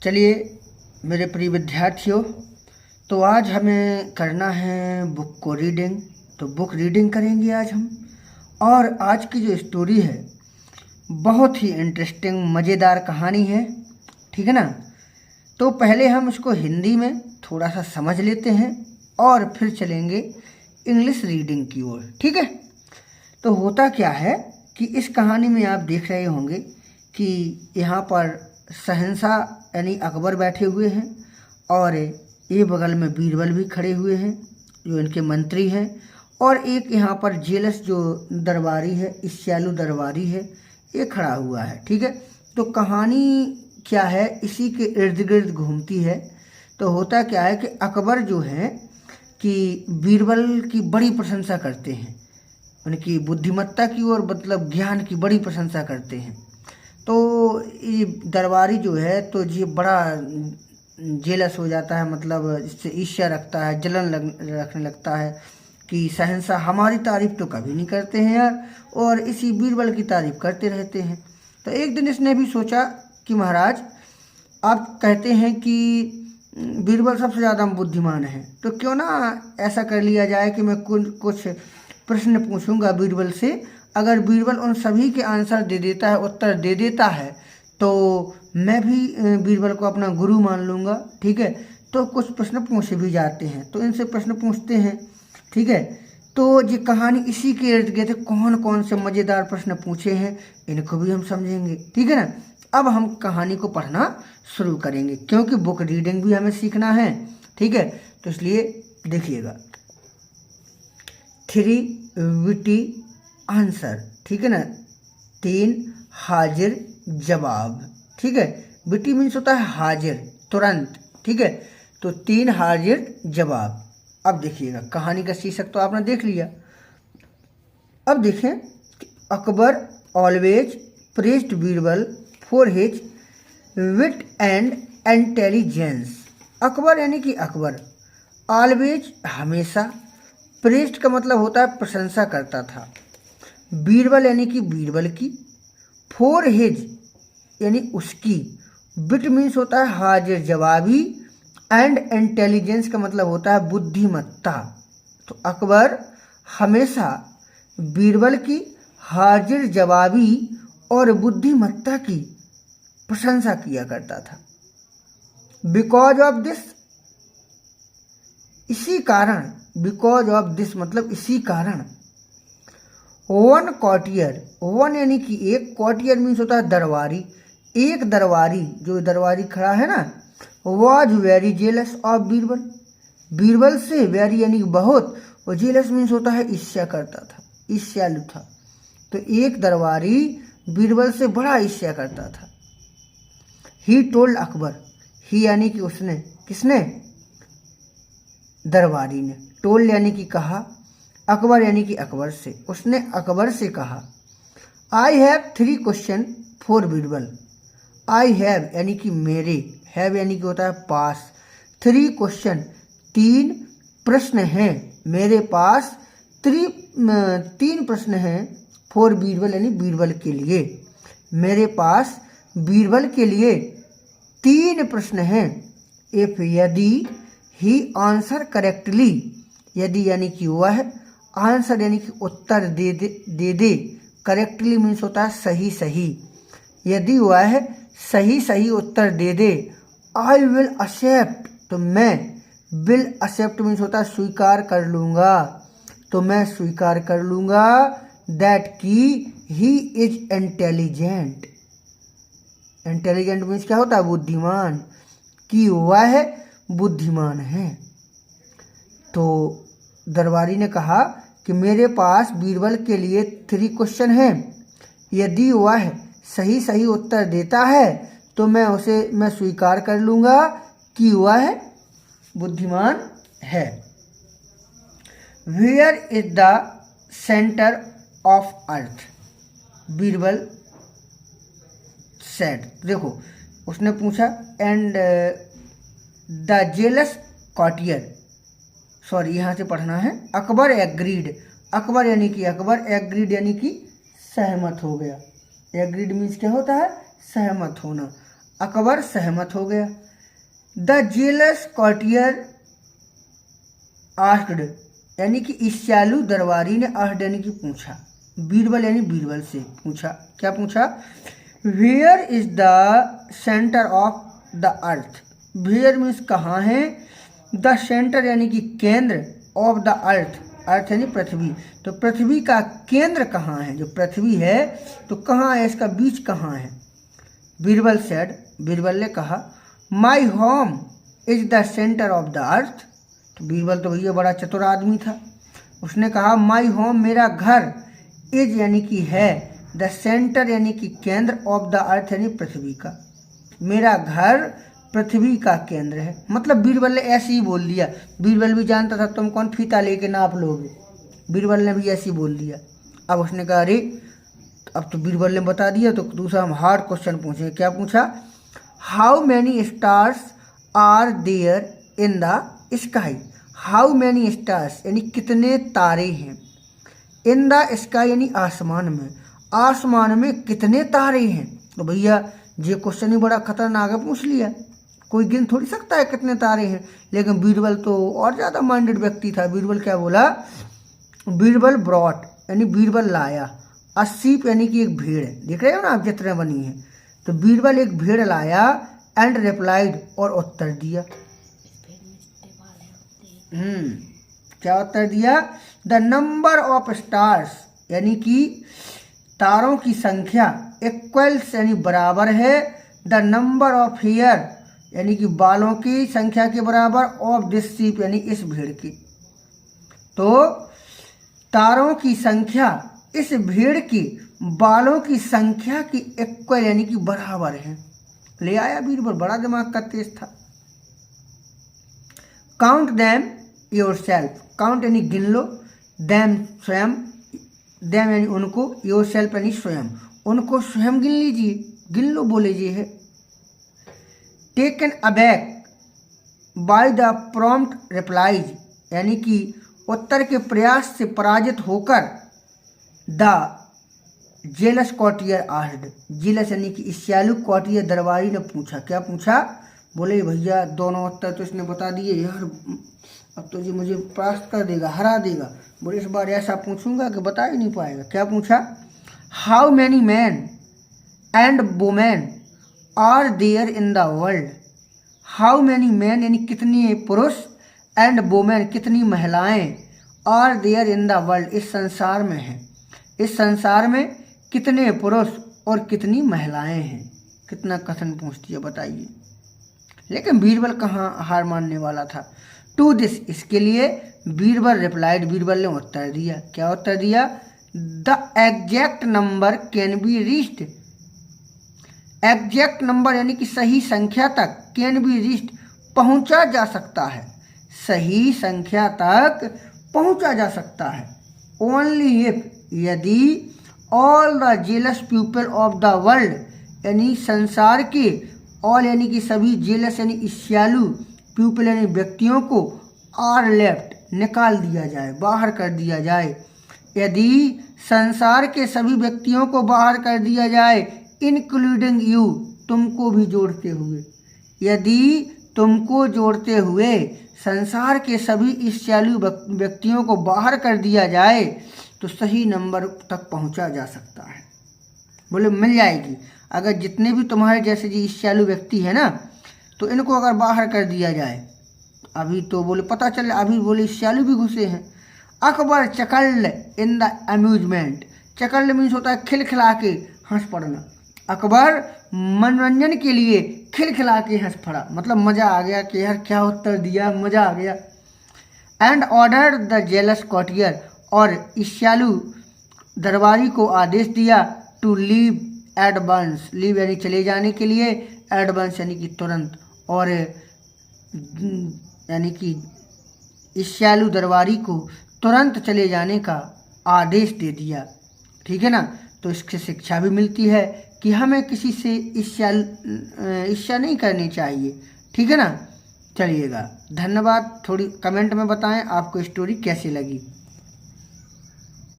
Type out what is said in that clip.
चलिए मेरे प्रिय विद्यार्थियों, तो आज हमें करना है बुक को रीडिंग। तो बुक रीडिंग करेंगे आज हम। और आज की जो स्टोरी है बहुत ही इंटरेस्टिंग मज़ेदार कहानी है, ठीक है ना। तो पहले हम इसको हिंदी में थोड़ा सा समझ लेते हैं और फिर चलेंगे इंग्लिश रीडिंग की ओर, ठीक है। तो होता क्या है कि इस कहानी में आप देख रहे होंगे कि यहाँ पर शहंशाह यानी अकबर बैठे हुए हैं और ये बगल में बीरबल भी खड़े हुए हैं जो इनके मंत्री हैं, और एक यहाँ पर जेलस जो दरबारी है, ईर्ष्यालु दरबारी है, ये खड़ा हुआ है, ठीक है। तो कहानी क्या है, इसी के इर्द गिर्द घूमती है। तो होता क्या है कि अकबर जो है कि बीरबल की बड़ी प्रशंसा करते हैं, उनकी बुद्धिमत्ता की और मतलब ज्ञान की बड़ी प्रशंसा करते हैं। तो ये दरबारी जो है तो ये बड़ा जेलस हो जाता है, मतलब इससे ईर्ष्या रखता है, जलन रखने लगता है कि शहंशाह हमारी तारीफ तो कभी नहीं करते हैं यार, और इसी बीरबल की तारीफ करते रहते हैं। तो एक दिन इसने भी सोचा कि महाराज आप कहते हैं कि बीरबल सबसे ज़्यादा बुद्धिमान है, तो क्यों ना ऐसा कर लिया जाए कि मैं कुछ प्रश्न पूछूंगा बीरबल से। अगर बीरबल उन सभी के आंसर दे देता है, उत्तर दे देता है, तो मैं भी बीरबल को अपना गुरु मान लूँगा, ठीक है। तो कुछ प्रश्न पूछे भी जाते हैं, तो इनसे प्रश्न पूछते हैं, ठीक है। तो ये कहानी इसी के इर्द गिर्द कौन कौन से मज़ेदार प्रश्न पूछे हैं इनको भी हम समझेंगे, ठीक है ना। अब हम कहानी को पढ़ना शुरू करेंगे क्योंकि बुक रीडिंग भी हमें सीखना है, ठीक है। तो इसलिए देखिएगा, 3 विटी आंसर, ठीक है ना, 3 हाजिर जवाब, ठीक है। विटी मीन्स होता है हाजिर, तुरंत, ठीक है। तो 3 हाजिर जवाब। अब देखिएगा कहानी का शीर्षक तो आपने देख लिया। अब देखें कि Akbar always praised Birbal for his wit and intelligence. Akbar यानी कि अकबर ऑलवेज हमेशा, प्रेज्ड का मतलब होता है प्रशंसा करता था, बीरबल यानी कि बीरबल की, फॉर हिज यानी उसकी, विट मीन्स होता है हाजिर जवाबी, एंड इंटेलिजेंस का मतलब होता है बुद्धिमत्ता। तो अकबर हमेशा बीरबल की हाजिर जवाबी और बुद्धिमत्ता की प्रशंसा किया करता था। बिकॉज ऑफ दिस, इसी कारण, बिकॉज ऑफ दिस मतलब इसी कारण, वन कॉटियर, वन यानी कि एक, कॉटियर मीन्स होता है दरबारी, एक दरबारी, जो दरबारी खड़ा है ना, was very jealous of Birbal, Birbal से वेरी यानी बहुत, और जेलस मीन्स होता है ईर्ष्या करता था, ईर्ष्यालु था। तो एक दरबारी बीरबल से बड़ा ईर्ष्या करता था। ही टोल्ड अकबर, ही यानी कि उसने, किसने, दरबारी ने, टोल्ड यानी कि कहा, अकबर यानी कि अकबर से, उसने अकबर से कहा, I have 3 question for Birbal. I have यानी कि मेरे, हैव यानी कि होता है पास, 3 क्वेश्चन 3 प्रश्न हैं मेरे पास, 3 प्रश्न हैं फॉर बीरबल यानी बीरबल के लिए, मेरे पास बीरबल के लिए 3 प्रश्न हैं। इफ यदि, ही आंसर करेक्टली, यदि यानी कि वह, आंसर यानी कि उत्तर दे दे, करेक्टली मीन्स होता है सही सही, यदि वह सही सही उत्तर दे दे, आई विल एक्सेप्ट, तो मैं, विल एक्सेप्ट मीन्स होता है स्वीकार कर लूँगा, तो मैं स्वीकार कर लूँगा, दैट की he is intelligent, intelligent means क्या होता है बुद्धिमान, कि वह बुद्धिमान है। तो दरबारी ने कहा कि मेरे पास बीरबल के लिए 3 क्वेश्चन हैं, यदि वह सही सही उत्तर देता है तो मैं स्वीकार कर लूँगा कि वह बुद्धिमान है। Where is the centre of earth, Birbal said, देखो उसने पूछा, and the jealous courtier, sorry यहाँ से पढ़ना है, अकबर एग्रीड, अकबर यानी कि अकबर, एग्रीड यानी कि सहमत हो गया, एग्रीड मीन्स क्या होता है सहमत होना, अकबर सहमत हो गया। द जेलस कॉर्टियर आस्क्ड, यानी कि ईर्ष्यालु दरबारी ने आस्क्ड यानी कि पूछा, बीरबल यानी बीरबल से पूछा, क्या पूछा, where is the centre of the earth, where means कहाँ है, द सेंटर यानी कि केंद्र, ऑफ द अर्थ, अर्थ यानी पृथ्वी, तो पृथ्वी का केंद्र कहाँ है, जो पृथ्वी है तो कहाँ है, इसका बीच कहाँ है। बीरबल सेड, बीरबल ने कहा, my home is the centre of the अर्थ, तो बीरबल तो भैया बड़ा चतुर आदमी था, उसने कहा माई होम मेरा घर, इज यानी कि है, द सेंटर यानी कि केंद्र, ऑफ द अर्थ यानी पृथ्वी का, मेरा घर पृथ्वी का केंद्र है। मतलब बीरबल ने ऐसे ही बोल दिया, बीरबल भी जानता था तुम कौन फीता लेके नाप लोगे, बीरबल ने भी ऐसे ही बोल दिया। अब उसने कहा अरे अब तो बीरबल ने बता दिया, तो दूसरा हम हार्ड क्वेश्चन पूछेंगे। क्या पूछा, how many stars are there in the sky, how many stars यानी कितने तारे हैं, इन द स्काई यानी आसमान में, आसमान में कितने तारे हैं। तो भैया ये क्वेश्चन ही बड़ा खतरनाक है, पूछ लिया, कोई गिन थोड़ी सकता है कितने तारे हैं। लेकिन बीरबल तो और ज़्यादा माइंडेड व्यक्ति था। बीरबल क्या बोला, बीरबल ब्रॉट यानी बीरबल लाया, असीप यानी कि एक भेड़, देख रहे हो ना आप चित्र बनी है, तो बीरबल एक भेड़ लाया, एंड रिप्लाइड और उत्तर दिया। क्या उत्तर दिया, द नंबर ऑफ स्टार्स यानी कि तारों की संख्या, इक्वल्स यानी बराबर है, द नंबर ऑफ हेयर यानी कि बालों की संख्या के बराबर, ऑफ दिस शीप यानी इस भेड़ की। तो तारों की संख्या इस भेड़ की बालों की संख्या की इक्वल यानी कि बराबर है। ले आया बीरबल, बड़ा दिमाग का तेज था। काउंट दैम योरसेल्फ, काउंट यानी गिन लो, दैम स्वयं, दैम यानी उनको, योरसेल्फ यानी स्वयं, उनको स्वयं गिन लीजिए, गिन लो बोले जी है। Taken aback by the prompt replies यानी कि उत्तर के प्रयास से पराजित होकर, the jealous courtier asked, jealous यानी कि ईर्ष्यालु कॉर्टियर दरबारी ने पूछा, क्या पूछा, बोले भैया दोनों उत्तर तो इसने बता दिए यार, अब तो जी मुझे परास्त कर देगा, हरा देगा। बोले इस बार ऐसा पूछूंगा कि बता ही नहीं पाएगा। क्या पूछा, how many man and women are there in the world, how many man यानी कितनी पुरुष, एंड वुमेन कितनी महिलाएं, are there in the world इस संसार में है, इस संसार में कितने पुरुष और कितनी महिलाएं हैं। कितना कथन पूछ दिया बताइए। लेकिन बीरबल कहाँ हार मानने वाला था। टू दिस इसके लिए बीरबल रिप्लाइड, बीरबल ने उत्तर दिया, क्या उत्तर दिया, the exact number can be reached, exact number यानी कि सही संख्या तक, कैन बी रीच्ड पहुंचा जा सकता है, सही संख्या तक पहुंचा जा सकता है, ओनली इफ यदि all the jealous people of the world यानी संसार के, ऑल यानी कि सभी, जेलस यानी ईर्ष्यालु, पीपल यानी व्यक्तियों को, आर लेफ्ट निकाल दिया जाए, बाहर कर दिया जाए, यदि संसार के सभी व्यक्तियों को बाहर कर दिया जाए, इंक्लूडिंग यू तुमको भी जोड़ते हुए, यदि तुमको जोड़ते हुए संसार के सभी ईर्ष्यालु व्यक्तियों को बाहर कर दिया जाए तो सही नंबर तक पहुंचा जा सकता है। बोले मिल जाएगी, अगर जितने भी तुम्हारे जैसे जी ईर्ष्यालु व्यक्ति है ना, तो इनको अगर बाहर कर दिया जाए, अभी तो बोले पता चले अभी बोले ईर्ष्यालु भी घुसे हैं। Akbar चकल्ड in the amusement, चकल्ड means होता है खिलखिला के हंस पड़ना, अकबर मनोरंजन के लिए खिलखिला के हंस पड़ा, मतलब मज़ा आ गया कि यार क्या उत्तर दिया, मज़ा आ गया। And order the jealous courtier, और ईर्ष्यालु दरबारी को आदेश दिया, to leave at once, leave यानी चले जाने के लिए, एट वंस यानी कि तुरंत, और यानी कि ईर्ष्यालु दरबारी को तुरंत चले जाने का आदेश दे दिया। ठीक है ना, तो इससे शिक्षा भी मिलती है कि हमें किसी से ईर्ष्या नहीं करनी चाहिए। ठीक है ना, चलिएगा, धन्यवाद। थोड़ी कमेंट में बताएं आपको स्टोरी कैसी लगी।